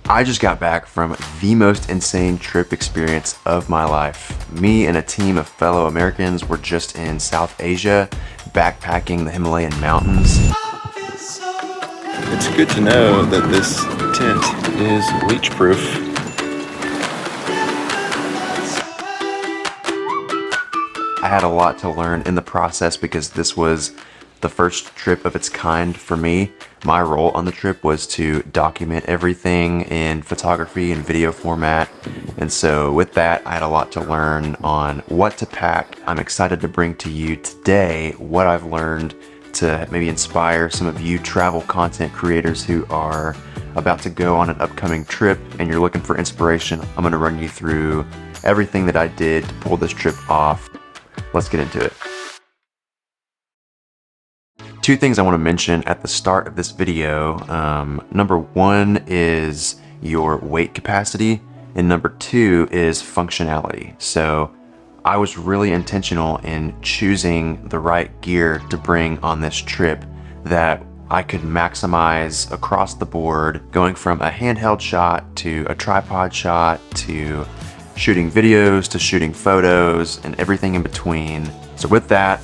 I just got back from the most insane trip experience of my life. Me and a team of fellow Americans were just in South Asia, backpacking the Himalayan mountains. It's good to know that this tent is leech-proof. I had a lot to learn in the process because this was the first trip of its kind for me. My role on the trip was to document everything in photography and video format. And so with that, I had a lot to learn on what to pack. I'm excited to bring to you today what I've learned to maybe inspire some of you travel content creators who are about to go on an upcoming trip and you're looking for inspiration. I'm going to run you through everything that I did to pull this trip off. Let's get into it. Two things I want to mention at the start of this video. Number one is your weight capacity, and number two is functionality. So I was really intentional in choosing the right gear to bring on this trip that I could maximize across the board, going from a handheld shot to a tripod shot to shooting videos to shooting photos and everything in between. So with that,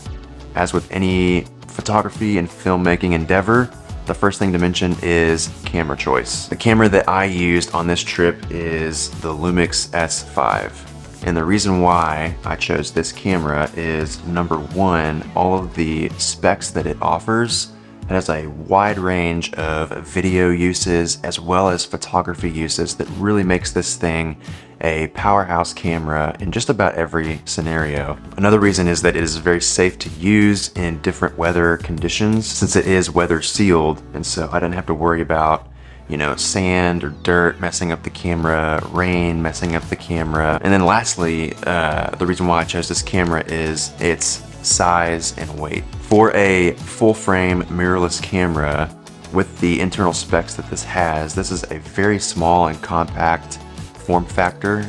as with any photography and filmmaking endeavor, the first thing to mention is camera choice. The camera that I used on this trip is the Lumix S5. And the reason why I chose this camera is, number one, all of the specs that it offers. It has a wide range of video uses as well as photography uses that really makes this thing a powerhouse camera in just about every scenario. Another reason is that it is very safe to use in different weather conditions since it is weather sealed, and so I didn't have to worry about, you know, sand or dirt messing up the camera, rain messing up the camera. And then lastly, the reason why I chose this camera is its size and weight. For a full frame mirrorless camera with the internal specs that this has, this is a very small and compact form factor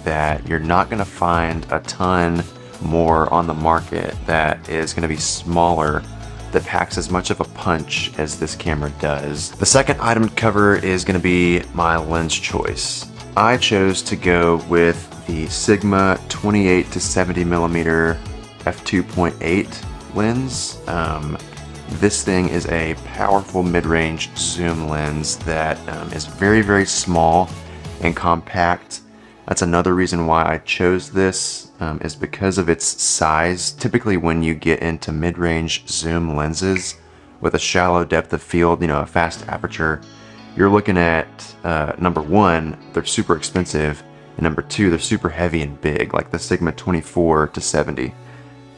that you're not going to find a ton more on the market that is going to be smaller, that packs as much of a punch as this camera does. The second item to cover is going to be my lens choice. I chose to go with the Sigma 28 to 70 millimeter f2.8 lens. This thing is a powerful mid-range zoom lens that is very, very small and compact. That's another reason why I chose this, is because of its size. Typically when you get into mid-range zoom lenses with a shallow depth of field, you know, a fast aperture, you're looking at, number one, they're super expensive, and number two, they're super heavy and big, like the Sigma 24 to 70.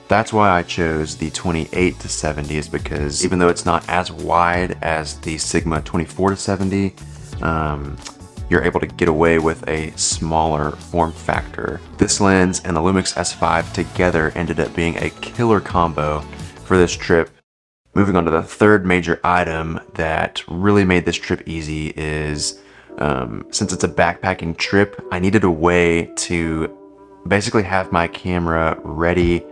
That's why I chose the 28 to 70, is because even though it's not as wide as the Sigma 24 to 70, you're able to get away with a smaller form factor. This lens and the Lumix S5 together ended up being a killer combo for this trip. Moving on to the third major item that really made this trip easy is, since it's a backpacking trip, I needed a way to basically have my camera ready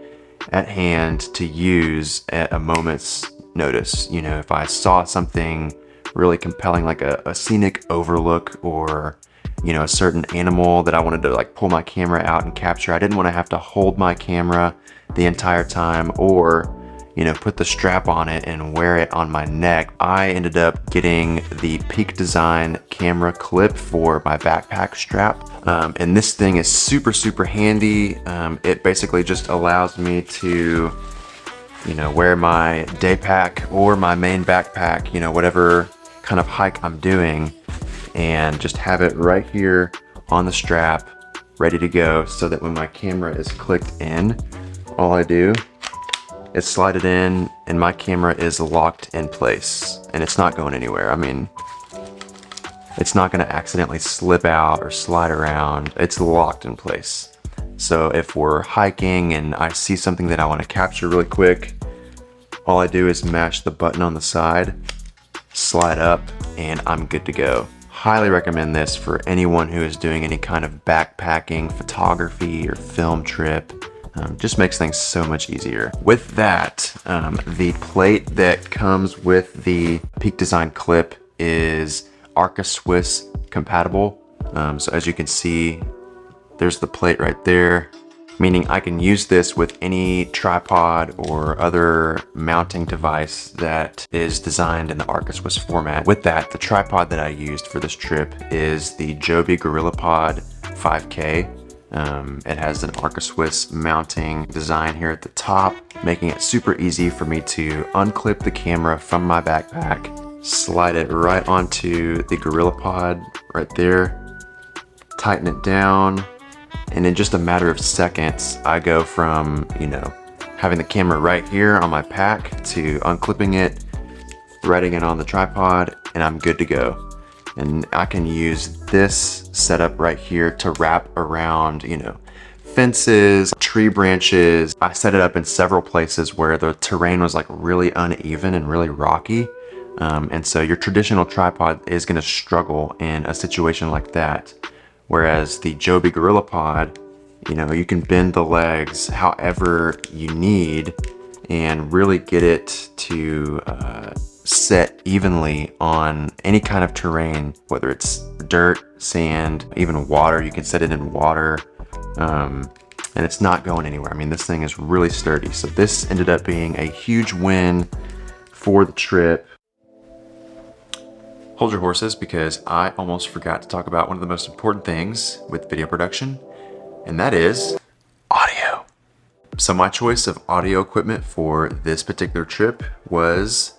at hand to use at a moment's notice. You know, if I saw something really compelling, like a scenic overlook, or, you know, a certain animal that I wanted to like pull my camera out and capture, I didn't want to have to hold my camera the entire time or, you know, put the strap on it and wear it on my neck. I ended up getting the Peak Design camera clip for my backpack strap. And this thing is super, super handy. It basically just allows me to, you know, wear my day pack or my main backpack, you know, whatever kind of hike I'm doing, and just have it right here on the strap, ready to go, so that when my camera is clicked in, all I do is slide it in and my camera is locked in place, and it's not going anywhere. I mean, it's not going to accidentally slip out or slide around. It's locked in place. So if we're hiking and I see something that I want to capture really quick, all I do is mash the button on the side, slide up, and I'm good to go. Highly recommend this for anyone who is doing any kind of backpacking, photography, or film trip. Just makes things so much easier. With that, the plate that comes with the Peak Design clip is Arca Swiss compatible. So as you can see, there's the plate right there, meaning I can use this with any tripod or other mounting device that is designed in the Arca Swiss format. With that, the tripod that I used for this trip is the Joby Gorillapod 5K. It has an Arca Swiss mounting design here at the top, making it super easy for me to unclip the camera from my backpack, slide it right onto the Gorillapod right there, tighten it down, and in just a matter of seconds, I go from, having the camera right here on my pack to unclipping it, threading it on the tripod, and I'm good to go. And I can use this setup right here to wrap around, fences, tree branches. I set it up in several places where the terrain was like really uneven and really rocky. And so your traditional tripod is gonna struggle in a situation like that. Whereas the Joby Gorillapod, you can bend the legs however you need and really get it to set evenly on any kind of terrain, whether it's dirt, sand, even water. You can set it in water, and it's not going anywhere. I mean, this thing is really sturdy. So this ended up being a huge win for the trip. Hold your horses, because I almost forgot to talk about one of the most important things with video production, and that is audio. So my choice of audio equipment for this particular trip was,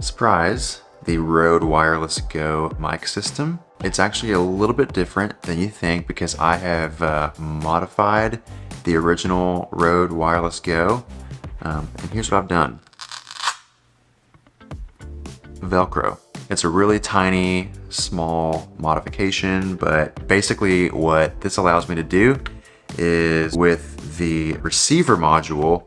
surprise, the Rode Wireless Go mic system. It's actually a little bit different than you think, because I have modified the original Rode Wireless Go, and here's what I've done. Velcro. It's a really tiny, small modification, but basically what this allows me to do is, with the receiver module,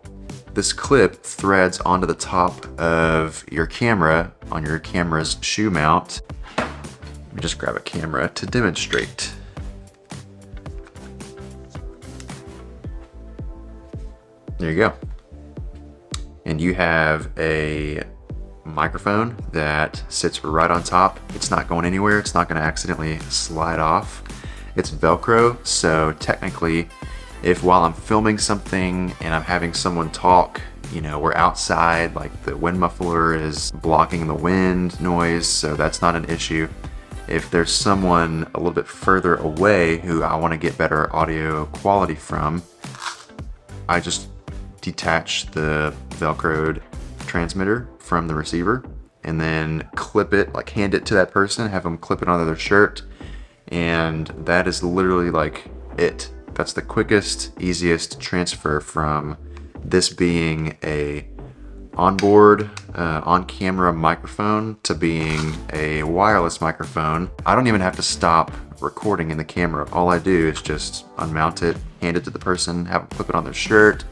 this clip threads onto the top of your camera on your camera's shoe mount. Let me just grab a camera to demonstrate. There you go. And you have a microphone that sits right on top. It's not going anywhere. It's not going to accidentally slide off. It's Velcro, so technically, if while I'm filming something and I'm having someone talk, we're outside, like the wind muffler is blocking the wind noise, so that's not an issue. If there's someone a little bit further away who I want to get better audio quality from, I just detach the Velcroed transmitter from the receiver and then clip it, like hand it to that person, have them clip it onto their shirt, and that is literally like it. That's the quickest, easiest transfer from this being a onboard, on-camera microphone to being a wireless microphone. I don't even have to stop recording in the camera. All I do is just unmount it, hand it to the person, have them clip it on their shirt,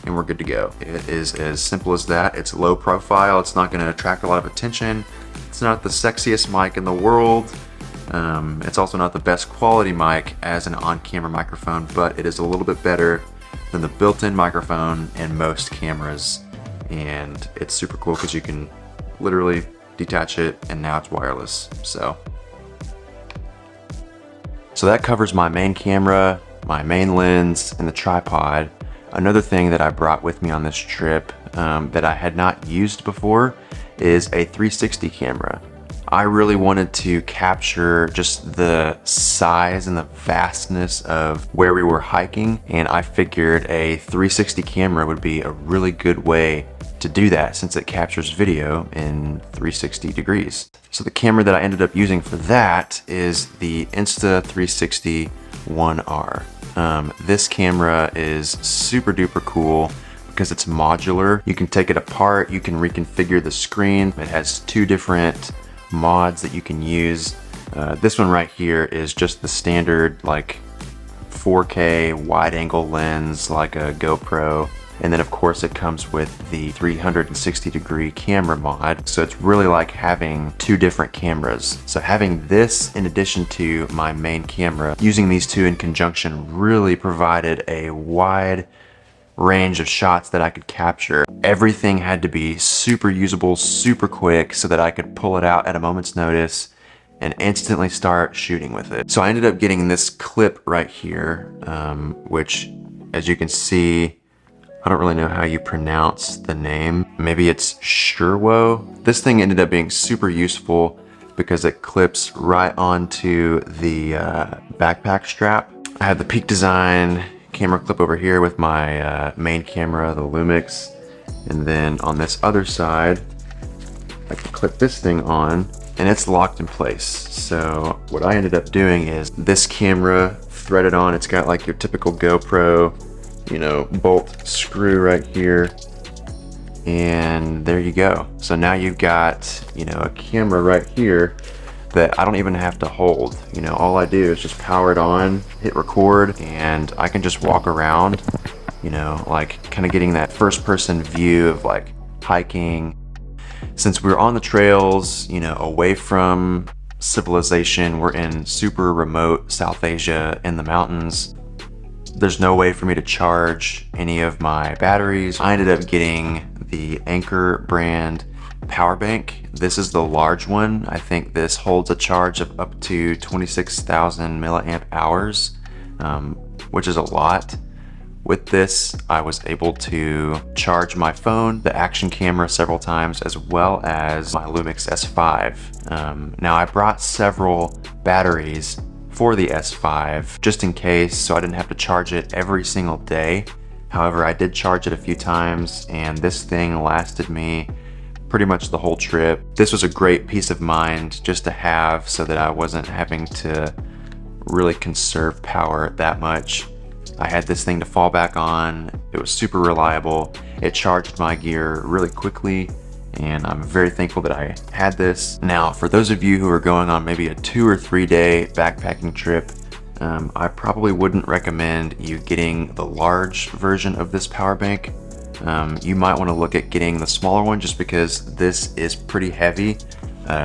and we're good to go. It is as simple as that. It's low profile. It's not going to attract a lot of attention. It's not the sexiest mic in the world. It's also not the best quality mic as an on-camera microphone, but it is a little bit better than the built-in microphone in most cameras. And it's super cool because you can literally detach it and now it's wireless. So that covers my main camera, my main lens, and the tripod. Another thing that I brought with me on this trip that I had not used before is a 360 camera. I really wanted to capture just the size and the vastness of where we were hiking, and I figured a 360 camera would be a really good way to do that, since it captures video in 360 degrees. So the camera that I ended up using for that is the Insta360 One R. This camera is super duper cool because it's modular. You can take it apart, you can reconfigure the screen. It has two different mods that you can use. This one right here is just the standard like 4K wide angle lens like a GoPro. And then of course it comes with the 360 degree camera mod. So it's really like having two different cameras. So having this in addition to my main camera, using these two in conjunction really provided a wide range of shots that I could capture. Everything had to be super usable, super quick, so that I could pull it out at a moment's notice and instantly start shooting with it. So I ended up getting this clip right here, which, as you can see, I don't really know how you pronounce the name. Maybe it's Surewo. This thing ended up being super useful because it clips right onto the backpack strap. I have the Peak Design camera clip over here with my main camera, the Lumix. And then on this other side, I can clip this thing on and it's locked in place. So what I ended up doing is this camera threaded on, it's got like your typical GoPro, you know, bolt screw right here. And there you go. So now you've got, you know, a camera right here that I don't even have to hold. You know, all I do is just power it on, hit record, and I can just walk around, you know, like kind of getting that first person view of like hiking. Since we're on the trails, you know, away from civilization, we're in super remote South Asia in the mountains. There's no way for me to charge any of my batteries. I ended up getting the Anker brand power bank. This is the large one. I think this holds a charge of up to 26,000 milliamp hours, which is a lot. With this, I was able to charge my phone, the action camera several times, as well as my Lumix S5. Now I brought several batteries for the S5 just in case, so I didn't have to charge it every single day. However, I did charge it a few times and this thing lasted me pretty much the whole trip. This was a great peace of mind just to have so that I wasn't having to really conserve power that much. I had this thing to fall back on. It was super reliable. It charged my gear really quickly, and I'm very thankful that I had this. Now, for those of you who are going on maybe a 2 or 3 day backpacking trip, I probably wouldn't recommend you getting the large version of this power bank. You might want to look at getting the smaller one just because this is pretty heavy.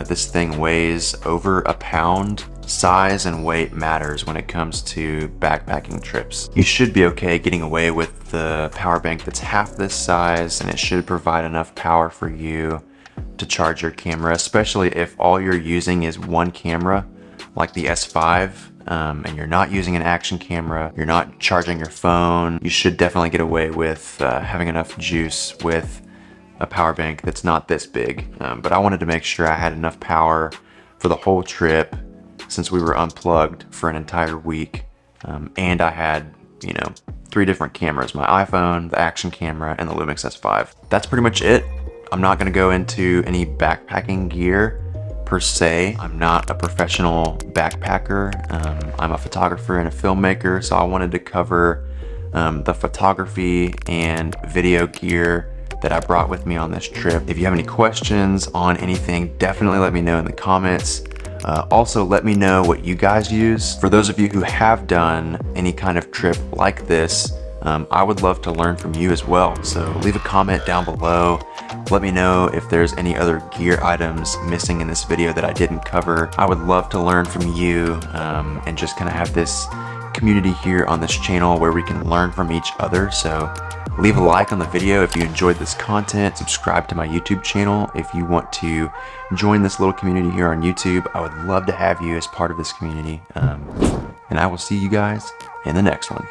This thing weighs over a pound. Size and weight matters when it comes to backpacking trips. You should be okay getting away with the power bank that's half this size, and it should provide enough power for you to charge your camera, especially if all you're using is one camera like the S5, and you're not using an action camera, you're not charging your phone. You should definitely get away with having enough juice with a power bank that's not this big. But I wanted to make sure I had enough power for the whole trip since we were unplugged for an entire week. And I had, you know, 3 different cameras, my iPhone, the action camera, and the Lumix S5. That's pretty much it. I'm not gonna go into any backpacking gear per se. I'm not a professional backpacker. I'm a photographer and a filmmaker, so I wanted to cover the photography and video gear that I brought with me on this trip. If you have any questions on anything, definitely let me know in the comments. Also, let me know what you guys use. For those of you who have done any kind of trip like this, I would love to learn from you as well. So leave a comment down below. Let me know if there's any other gear items missing in this video that I didn't cover. I would love to learn from you and just kind of have this community here on this channel where we can learn from each other. So leave a like on the video if you enjoyed this content. Subscribe to my YouTube channel if you want to join this little community here on YouTube. I would love to have you as part of this community. And I will see you guys in the next one.